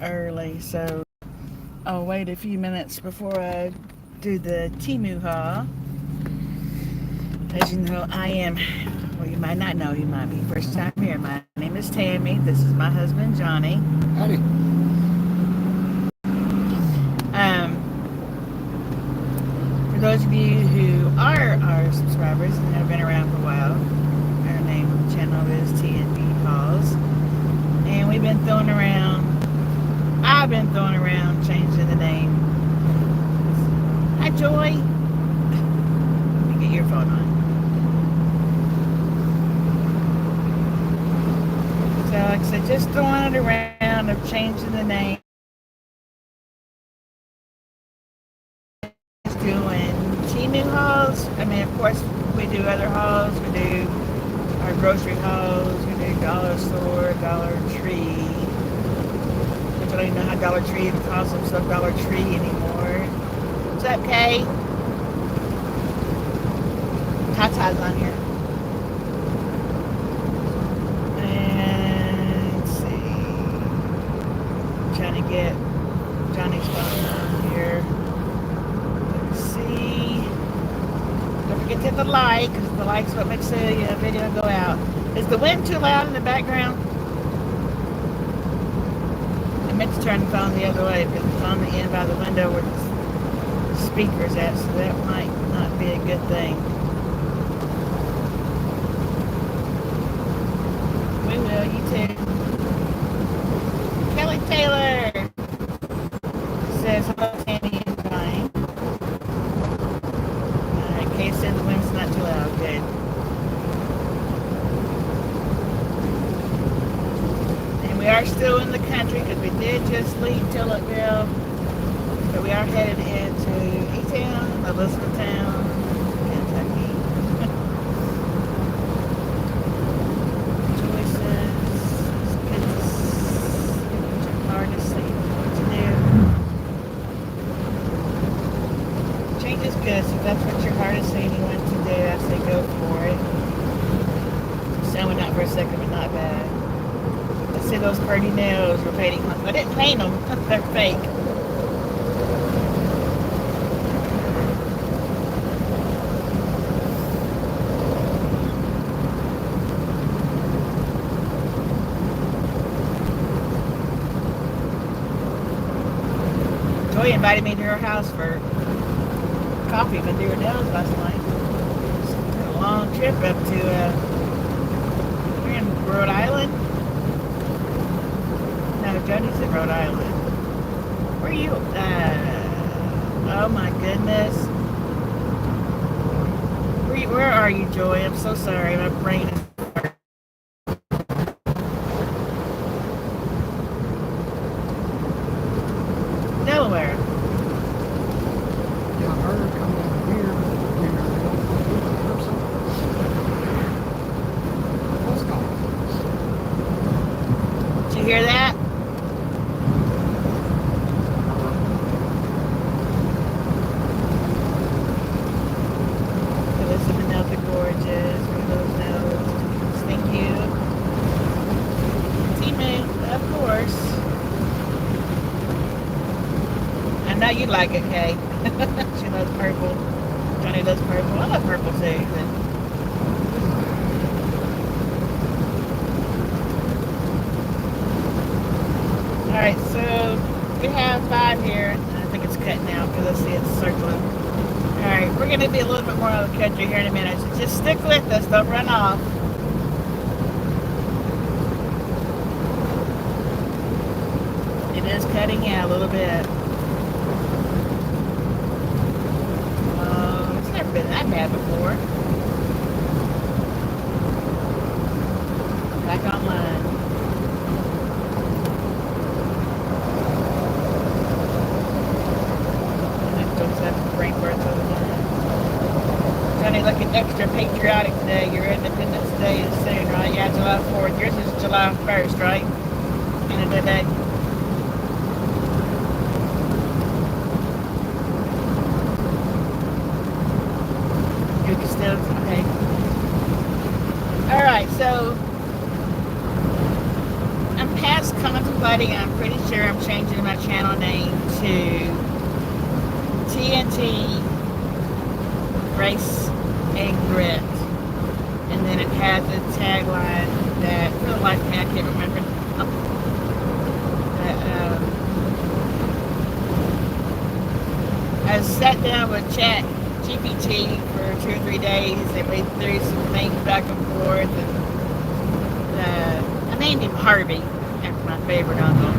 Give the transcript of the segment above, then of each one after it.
early, so I'll wait a few minutes before I do the Temu haul. As you know, I am, well, you might not know, you might be first time here. My name is Tammy. This is my husband, Johnny. Howdy. For those of you who are our subscribers and have been around for a while, our name of the channel is TNT HAULS. And we've been throwing around, I've been throwing around changing the name. Hi, Joy. Let me get your phone on. So, like I said, just throwing it around of changing the name. Doing Temu hauls. I mean, of course, we do other hauls. We do our grocery hauls. We do Dollar Store, Dollar Tree. Which I don't even know how Dollar Tree even calls themselves Dollar Tree anymore. What's up, Kay? Tata's on here. And let's see. I'm trying to get Johnny's phone on here. Don't forget to hit the like, because the like's what makes the video go out. Is the wind too loud in the background? I meant to turn the phone the other way because it's on the end by the window where the speaker's at, so that might not be a good thing. We will, you too. Kelly Taylor says hello, Tammy and Johnny. Kay said the wind's not too loud. Good. And we are still in the country because we did just leave Tillettville. But we are headed into E-Town, Elizabethtown, Kentucky. Choices. It's hard to see what to do. Change is good, so if that's what your heart is saying you want to do, I say go for it. Sound went out for a second, but not bad. I see those pretty nails were painting. I didn't paint them, they're fake. Joy invited me to her house for coffee, but they were nails last night. It's a long trip up to, we're in Rhode Island. No, Jody's in Rhode Island. Where are you? Oh my goodness. Where are you, Joy? I'm so sorry. My brain is... Delaware. Yeah, I heard her coming over here. What's going on? Did you hear that? Elizabeth Gorgeous. One of those notes. Thank you. Teammate, of course. I know you like it, Kay. She loves purple. Johnny loves purple. I love purple too. Alright, so we have 5 here. I think it's cutting out because I see it's circling. Alright, we're going to be a little bit more out of the country here in a minute. So just stick with us. Don't run off. It is cutting out a little bit. It's never been that bad before. Back online. Johnny looking extra patriotic today. Your Independence Day is soon, right? Yeah, July 4th. Yours is July 1st, right? Canada Day. You can still, okay. Alright, so I'm past contemplating. I'm pretty sure I'm changing changing my channel name to TNT Grace Grit. And then it had the tagline that, for the life of me, I can't remember. I sat down with Chat GPT for 2 or 3 days and we threw some things back and forth. And I named him Harvey after my favorite uncle.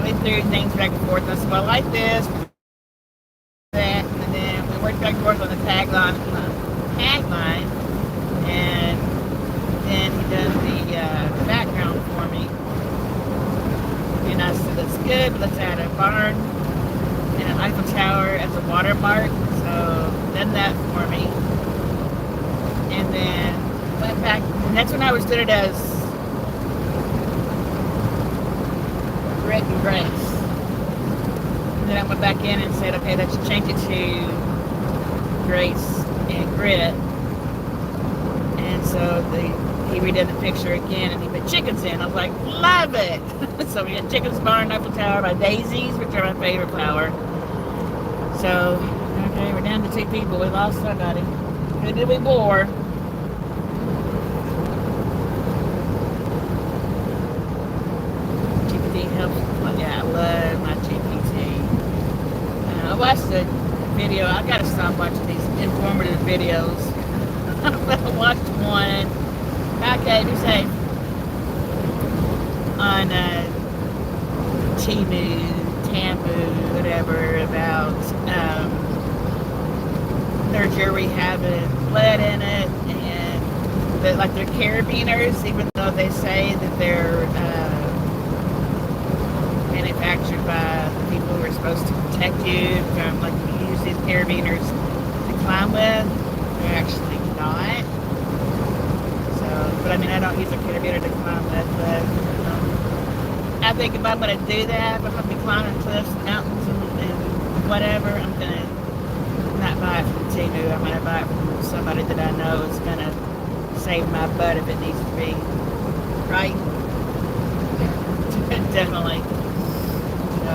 We threw things back and forth. I said, well, I like this, that, and then we worked back and forth on the tagline, and then he does the background for me. And I said, that's good, but let's add a barn and an Eiffel Tower as a watermark. So done that for me. And then went back, and that's when I was doing it as Grit and Grace. And then I went back in and said, okay, let's change it to Grace and Grit. And so he redid the picture again and he put chickens in. I was like, love it! So we had Chickens Barn, Eiffel Tower by Daisies, which are my favorite flower. So, okay, we're down to 2 people. We lost somebody. Who did we bore? GPT helps. Well, yeah, I love my GPT. I watched the video. I gotta stop watching these informative videos. I watched one. Okay, you say on Tamu, whatever, about their jury having lead in it, and that, like, they're carabiners, even though they say that they're manufactured by the people who are supposed to protect you from, like, you use these carabiners to climb with. They're actually not. So, but I mean, I don't use a carabiner to climb with, but I think if I'm going to do that, if I'm going to be climbing cliffs, mountains, and whatever, I'm going to not buy it from Temu. I'm going to buy it from somebody that I know is going to save my butt if it needs to be. Right? Definitely. So,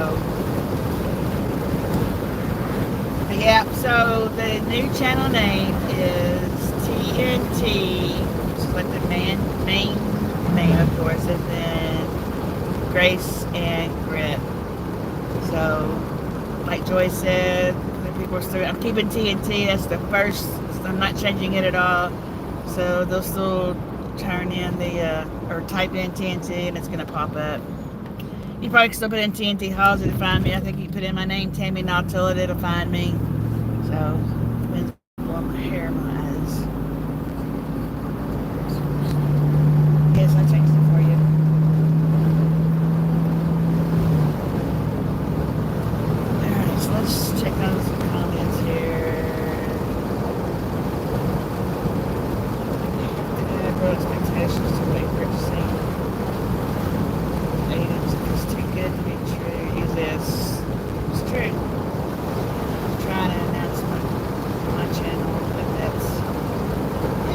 but yeah, so the new channel name is TNT, which is like the main name, of course, and then Grace and Grit. So, like Joy said, the people are still, I'm keeping TNT, that's the first, so I'm not changing it at all. So they'll still turn in or type in TNT and it's going to pop up. You probably can still put in TNT HAULS, it'll find me. I think you can put in my name, Tammy Nall-Tillett, it'll find me. So, depends on my hair and my eyes. Yes, I changed it for you. Alright, so let's check out some comments here. Growth expectations to wait purchasing items. If it's too good to be true, use this. It's true. I'm trying to announce my channel, but that's,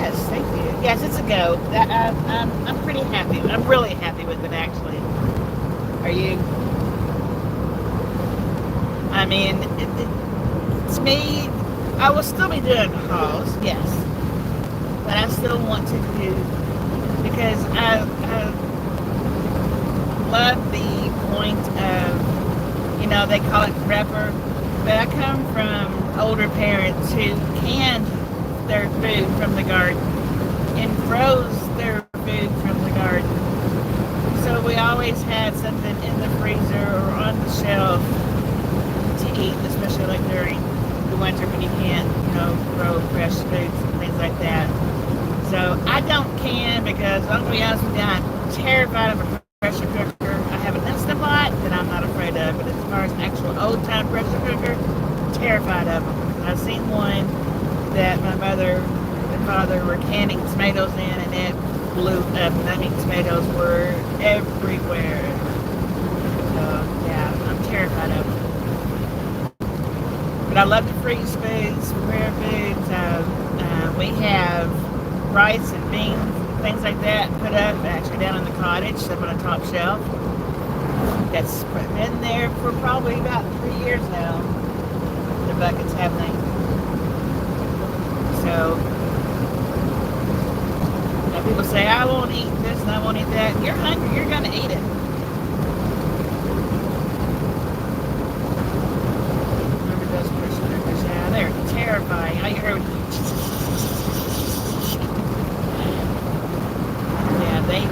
yes, thank you. Yes, it's a go. I'm pretty happy. I'm really happy with it, actually. Are you? I mean, it's me. I will still be doing hauls, yes. But I still want to do, because I love the point of, you know, they call it prepper, but I come from older parents who canned their food from the garden and froze their food from the garden. So we always had something in the freezer or on the shelf to eat, especially like during the winter when you can't, you know, grow fresh foods and things like that. So I don't can because, I'm going to be honest with you, I'm terrified of a pressure cooker. I have an Instant Pot that I'm not afraid of, but as far as an actual old-time pressure cooker, I'm terrified of them. I've seen one that my mother and father were canning tomatoes in, and it blew up. I mean, tomatoes were everywhere. So, yeah, I'm terrified of them. But I love to freeze foods, prepare foods. We have rice and beans, things like that, put up actually down in the cottage, up on a top shelf. That's been there for probably about 3 years now. The bucket's happening. So, now people say, I won't eat this and I won't eat that. You're hungry, you're going to eat it. Remember those pressure cookers? Yeah, they're terrifying. I heard. Yeah, they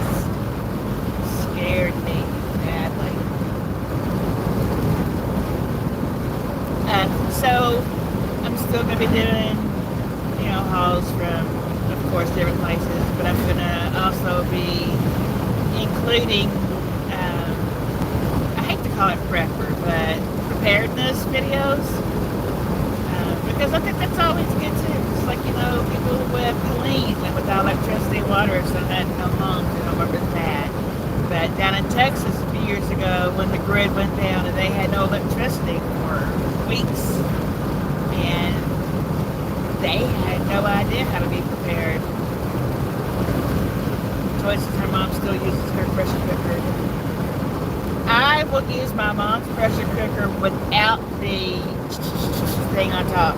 scared me badly. So I'm still going to be doing, hauls from, of course, different places, but I'm going to also be including, I hate to call it prepper, but preparedness videos, because I think that's always good too. It's like, people with clean, and without electricity, water, so that no homes, remember that. But down in Texas a few years ago, when the grid went down and they had no electricity for weeks, and they had no idea how to be prepared. Joyce says her mom still uses her pressure cooker. I will use my mom's pressure cooker without the thing on top.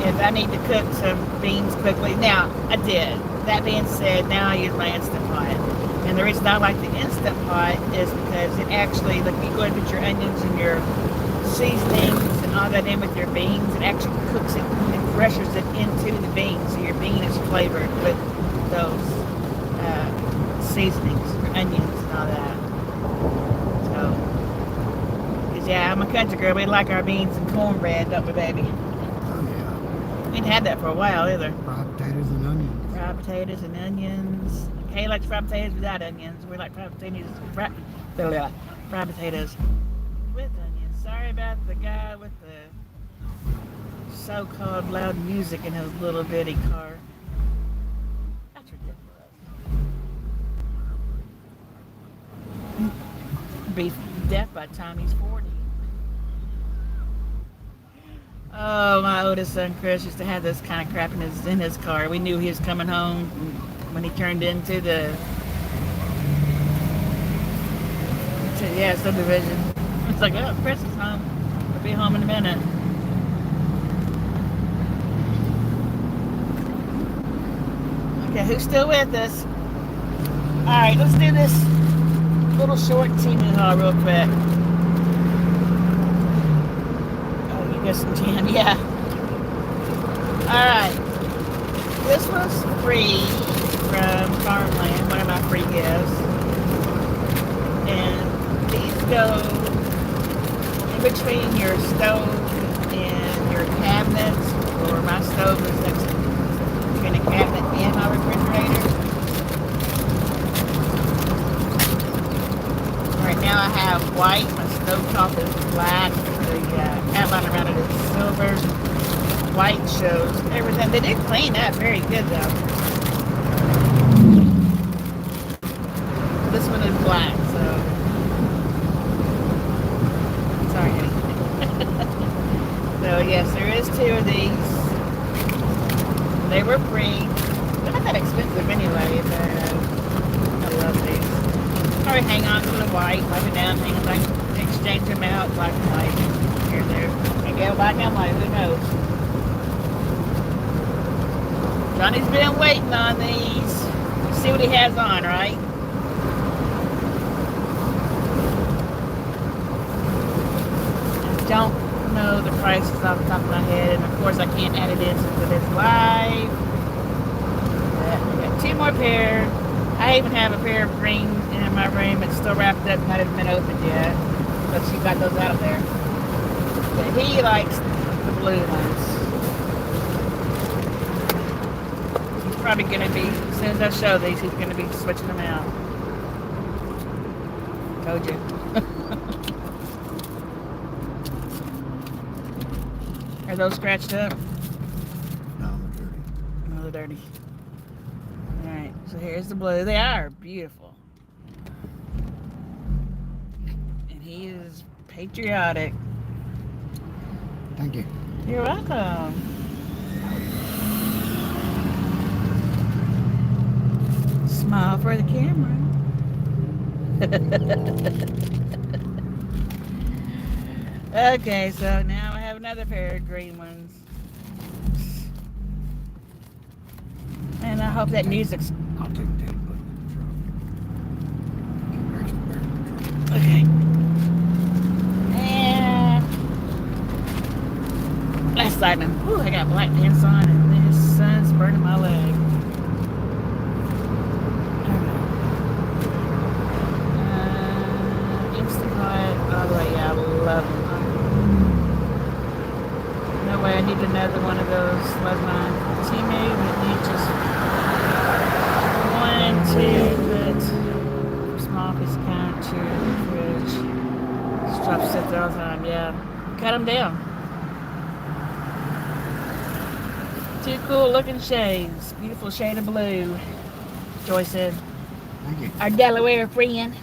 If I need to cook some beans quickly. Now, I did. That being said, now I use my Instant Pot. And the reason I like the Instant Pot is because it actually, like, you go and put your onions and your seasonings and all that in with your beans, it actually cooks it and pressures it into the beans, so your bean is flavored with those seasonings, your onions and all that. So, because yeah, I'm a country girl, we like our beans and cornbread, don't we, baby? Oh, yeah. We ain't had that for a while either. Fried potatoes and onions. Fried potatoes and onions. Kay likes fried potatoes without onions. We like fried potatoes with onions. Sorry about the guy with the so-called loud music in his little bitty car. That's ridiculous. Be deaf by the time he's 40. Oh, my oldest son Chris used to have this kind of crap in his car. We knew he was coming home when he turned into the subdivision. It's like, oh, Chris is home. He'll be home in a minute. Okay, who's still with us? Alright, let's do this little short TV haul real quick. Oh, you got some jam, yeah. Alright. This was free from Farmland, one of my free gifts. And these go between your stove and your cabinets, or my stove is next between a cabinet and my refrigerator. Right now I have white, my stovetop is black, the outline around it is silver. White shows everything. They did clean that very good though. This one is black, so sorry. So yes, there is 2 of these. They were free. They're not that expensive anyway, but I love these. Probably hang on to the white, wipe it down, hang it back, exchange them out, black and white, here and there. And go black and white, who knows? Johnny's been waiting on these. You see what he has on, right? Don't know the prices off the top of my head, and of course I can't add it in since it is live. But I got 2 more pair. I even have a pair of green in my room. It's still wrapped up, not even been opened yet. But she got those out there. But he likes the blue ones. He's probably gonna be, as soon as I show these, he's gonna be switching them out. Told you. Are those scratched up? No, they're dirty. No, they're dirty. Alright, so here's the blue. They are beautiful. And he is patriotic. Thank you. You're welcome. Smile for the camera. Okay, so now I have another pair of green ones. And I hope that music's I'll take that and put it in the truck. Keep the bear in the truck. okay. And last lightning. Ooh, I got black pants on and the sun's burning my leg. Instant hot. Oh yeah, I love them. No way, I need another one of those. Love mine. Timu, we need just one, two, but small piece of couch, in the fridge. Just drop sit there all the time, yeah. Cut them down. Two cool looking shades. Beautiful shade of blue. Joy said. Thank you. Our Delaware friend.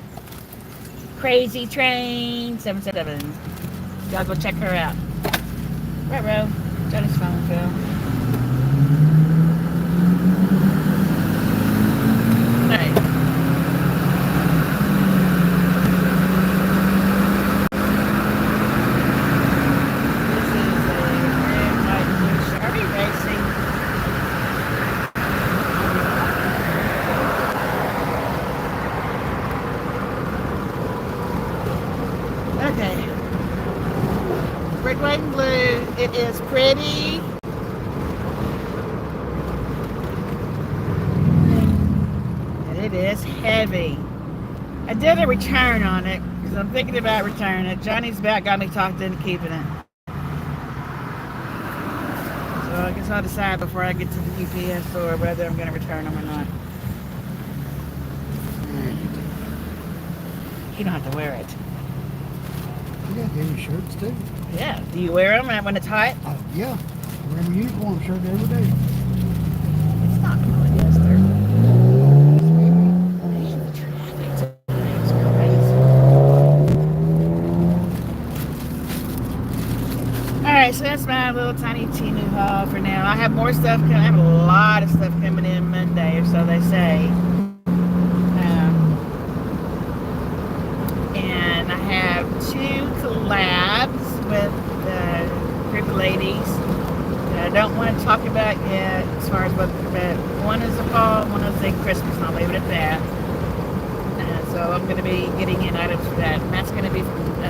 Crazy Train 777. Y'all go check her out. Right, bro. Johnny's phone fell. Alright. This is a red, white, blue Sharpie racing. Okay. Red, white, and blue. It is pretty. And it is heavy. I did a return on it because I'm thinking about returning it. Johnny's back got me talked into keeping it. So I guess I'll decide before I get to the UPS store whether I'm going to return them or not. You don't have to wear it. You got heavy shirts too? Yeah. Do you wear them when it's hot? Yeah. I wear my uniform shirt every day. It's not polyester. Man, the traffic today is crazy. Alright, so that's my little tiny Temu haul for now. I have more stuff coming. I have a lot of stuff coming in Monday, or so they say. And I have 2 collabs with group of ladies that I don't want to talk about yet as far as what, but one is a fall, one is a Christmas, and I'll leave it at that. So I'm going to be getting in items for that, and that's going to be from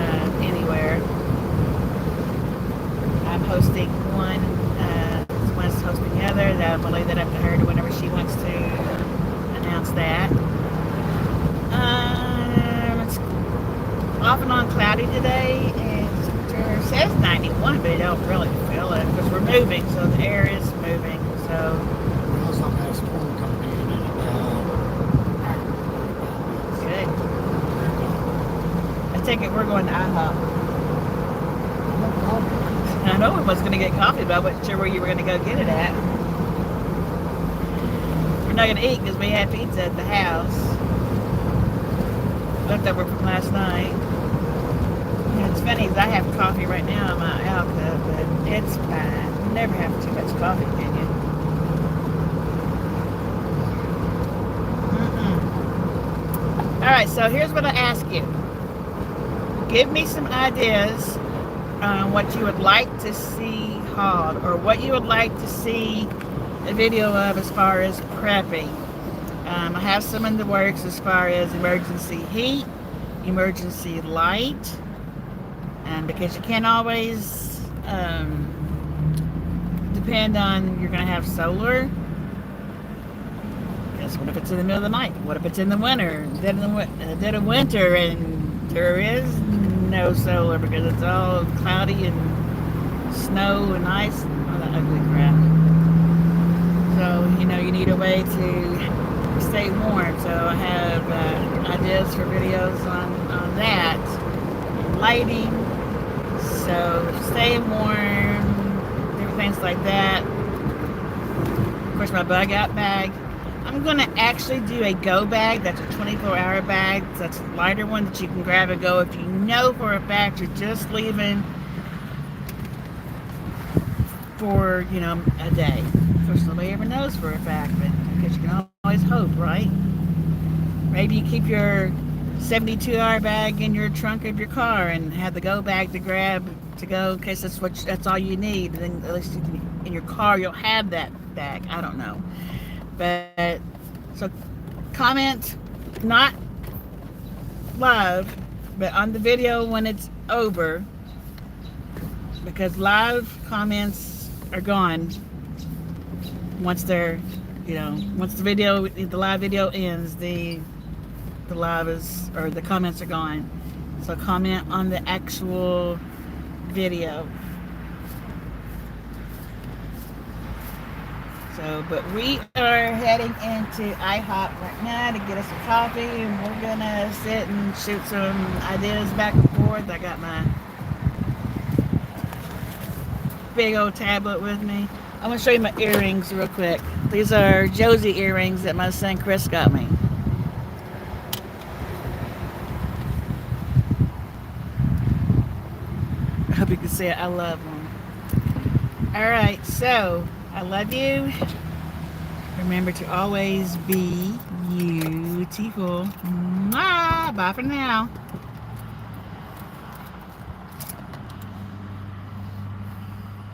anywhere. I'm hosting one, someone's hosting the other. That I'm going to leave that up to her to whenever she wants to announce that. It's off and on cloudy today, and it says 91, but it don't really feel it because we're moving, so the air is moving. So We also had a storm coming in and good. I take it we're going to IHOP. I know we was going to get coffee, but I wasn't sure where you were going to go get it at. We're not going to eat because we had pizza at the house. Leftover from last night. And it's funny because I have coffee right now in my alcove, but it's fine. You never have too much coffee, can you? Alright, so here's what I ask you. Give me some ideas on what you would like to see hauled, or what you would like to see a video of as far as prepping. I have some in the works as far as emergency heat, emergency light, because you can't always depend on, you're going to have solar. Because what if it's in the middle of the night? What if it's in the winter, dead of winter, and there is no solar because it's all cloudy and snow and ice and all that ugly crap. So, you know, you need a way to stay warm. So I have ideas for videos on that. Lighting. So stay warm. Different things like that. Of course, my bug out bag. I'm going to actually do a go bag. That's a 24-hour bag. That's a lighter one that you can grab and go if you know for a fact you're just leaving for, you know, a day. Of course, nobody ever knows for a fact, but because you can always hope, right? Maybe you keep your 72-hour bag in your trunk of your car and have the go bag to grab to go in case that's all you need. And then at least in your car you'll have that bag. I don't know, but so comment not live, but on the video when it's over, because live comments are gone once they're, once the live video ends, the comments are gone. So comment on the actual video. So, but we are heading into IHOP right now to get us some coffee, and we're gonna sit and shoot some ideas back and forth. I got my big old tablet with me. I'm gonna show you my earrings real quick. These are Josie earrings that my son Chris got me. I hope you can see it. I love them. Alright, so I love you. Remember to always be beautiful. Mwah! Bye for now.